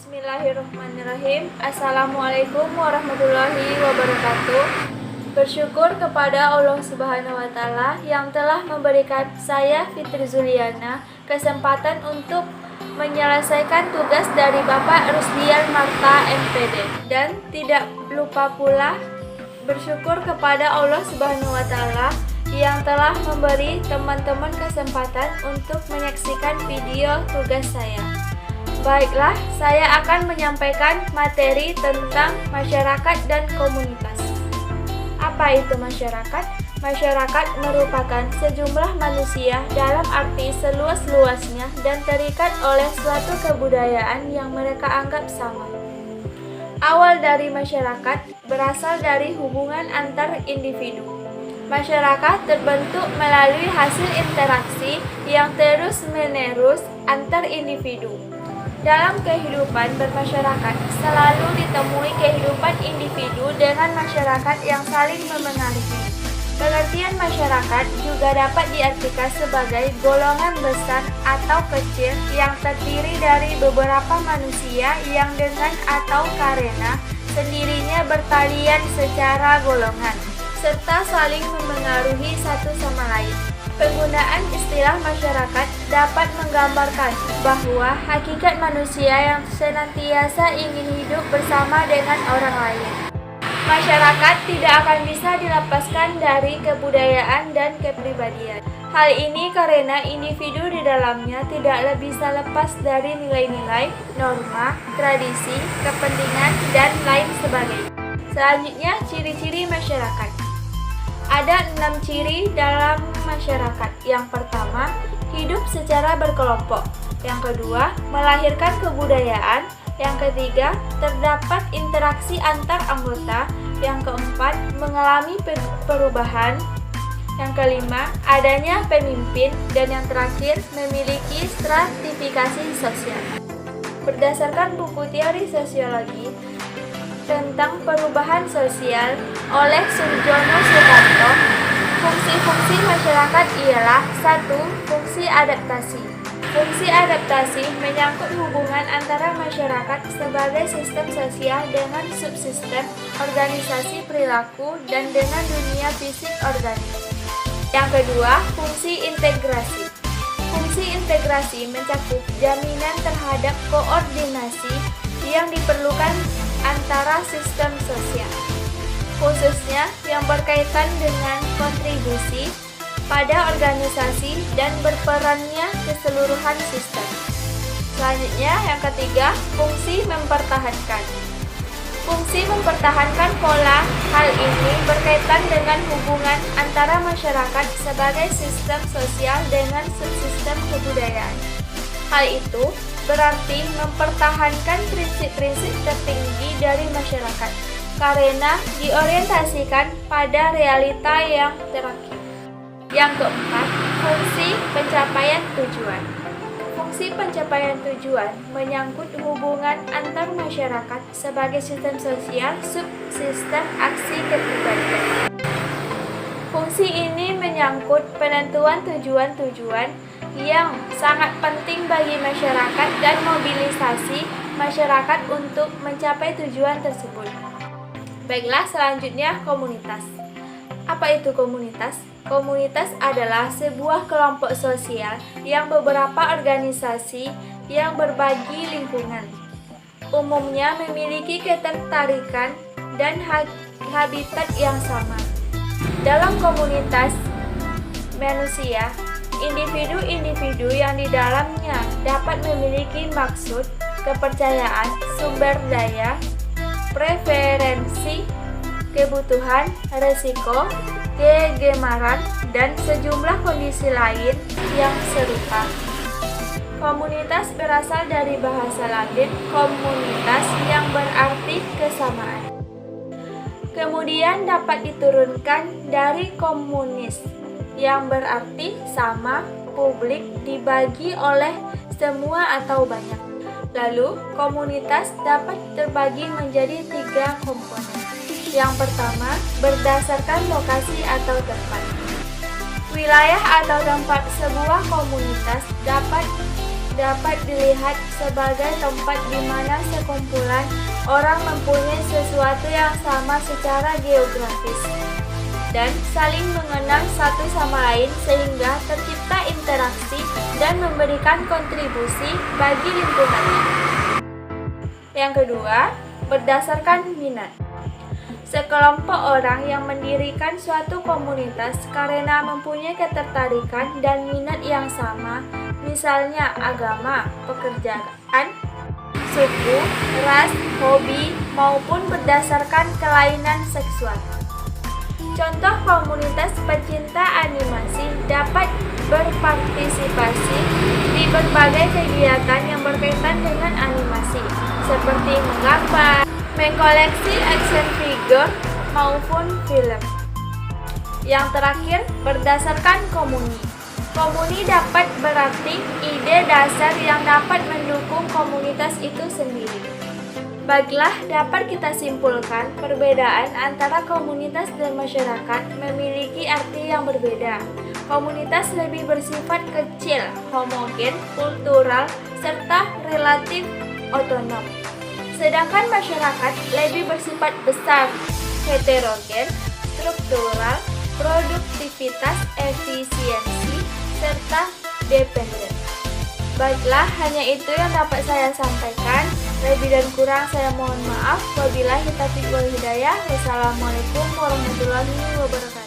Bismillahirrahmanirrahim. Assalamualaikum warahmatullahi wabarakatuh. Bersyukur kepada Allah Subhanahu wa Ta'ala yang telah memberikan saya, Fitri Zuliana, kesempatan untuk menyelesaikan tugas dari Bapak Rusdian Marta MPD. Dan tidak lupa pula bersyukur kepada Allah Subhanahu wa Ta'ala yang telah memberi teman-teman kesempatan untuk menyaksikan video tugas saya. Baiklah, saya akan menyampaikan materi tentang masyarakat dan komunitas. Apa itu masyarakat? Masyarakat merupakan sejumlah manusia dalam arti seluas-luasnya dan terikat oleh suatu kebudayaan yang mereka anggap sama. Awal dari masyarakat berasal dari hubungan antar individu. Masyarakat terbentuk melalui hasil interaksi yang terus-menerus antar individu. Dalam kehidupan bermasyarakat, selalu ditemui kehidupan individu dengan masyarakat yang saling memengaruhi. Pengertian masyarakat juga dapat diartikan sebagai golongan besar atau kecil yang terdiri dari beberapa manusia yang dengan atau karena sendirinya bertalian secara golongan, serta saling memengaruhi satu sama lain. Penggunaan istilah masyarakat dapat menggambarkan bahwa hakikat manusia yang senantiasa ingin hidup bersama dengan orang lain. Masyarakat tidak akan bisa dilepaskan dari kebudayaan dan kepribadian. Hal ini karena individu di dalamnya tidak bisa lepas dari nilai-nilai, norma, tradisi, kepentingan, dan lain sebagainya. Selanjutnya, ciri-ciri masyarakat. Ada 6 ciri dalam masyarakat. Yang pertama, hidup secara berkelompok. Yang kedua, melahirkan kebudayaan. Yang ketiga, terdapat interaksi antar anggota. Yang keempat, mengalami perubahan. Yang kelima, adanya pemimpin. Dan yang terakhir, memiliki stratifikasi sosial. Berdasarkan buku teori sosiologi tentang perubahan sosial oleh Surjono Sutarto, fungsi-fungsi masyarakat ialah 1. Fungsi adaptasi. Fungsi adaptasi menyangkut hubungan antara masyarakat sebagai sistem sosial dengan subsistem organisasi perilaku dan dengan dunia fisik organik. Yang kedua, fungsi integrasi. Fungsi integrasi mencakup jaminan terhadap koordinasi yang diperlukan antara sistem sosial, khususnya yang berkaitan dengan kontribusi pada organisasi dan berperannya keseluruhan sistem. Selanjutnya, yang ketiga, fungsi mempertahankan. Fungsi mempertahankan pola hal ini berkaitan dengan hubungan antara masyarakat sebagai sistem sosial dengan subsistem kebudayaan. Hal itu berarti mempertahankan prinsip-prinsip tertinggi dari masyarakat karena diorientasikan pada realita yang terakhir. Yang keempat, fungsi pencapaian tujuan. Fungsi pencapaian tujuan menyangkut hubungan antar masyarakat sebagai sistem sosial subsistem aksi kepribadian. Fungsi ini menyangkut penentuan tujuan-tujuan yang sangat penting bagi masyarakat dan mobilisasi masyarakat untuk mencapai tujuan tersebut. Baiklah, selanjutnya komunitas. Apa itu komunitas? Komunitas adalah sebuah kelompok sosial yang beberapa organisasi yang berbagi lingkungan. Umumnya memiliki ketertarikan dan habitat yang sama. Dalam komunitas manusia, individu-individu yang di dalamnya dapat memiliki maksud, kepercayaan, sumber daya, preferensi, kebutuhan, resiko, kegemaran, dan sejumlah kondisi lain yang serupa. Komunitas berasal dari bahasa Latin komunitas yang berarti kesamaan. Kemudian dapat diturunkan dari komunis yang berarti sama, publik, dibagi oleh semua atau banyak. Lalu, komunitas dapat terbagi menjadi 3 komponen. Yang pertama, berdasarkan lokasi atau tempat. Wilayah atau tempat sebuah komunitas dapat dapat dilihat sebagai tempat di mana sekumpulan orang mempunyai sesuatu yang sama secara geografis dan saling mengenal satu sama lain sehingga tercipta interaksi dan memberikan kontribusi bagi lingkungannya. Yang kedua, berdasarkan minat. Sekelompok orang yang mendirikan suatu komunitas karena mempunyai ketertarikan dan minat yang sama, misalnya agama, pekerjaan, suku, ras, hobi, maupun berdasarkan kelainan seksual. Contoh komunitas pecinta animasi dapat berpartisipasi di berbagai kegiatan yang berkaitan dengan animasi, seperti menggambar, mengkoleksi action figure, maupun film. Yang terakhir, berdasarkan komuni. Komuni dapat berarti ide dasar yang dapat mendukung komunitas itu sendiri. Baiklah, dapat kita simpulkan perbedaan antara komunitas dan masyarakat memiliki arti yang berbeda. Komunitas lebih bersifat kecil, homogen, kultural, serta relatif otonom. Sedangkan masyarakat lebih bersifat besar, heterogen, struktural, produktivitas, efisiensi, serta dependen. Baiklah, hanya itu yang dapat saya sampaikan. Lebih dan kurang saya mohon maaf. Wabillahi taufiq wal hidayah. Wassalamualaikum warahmatullahi wabarakatuh.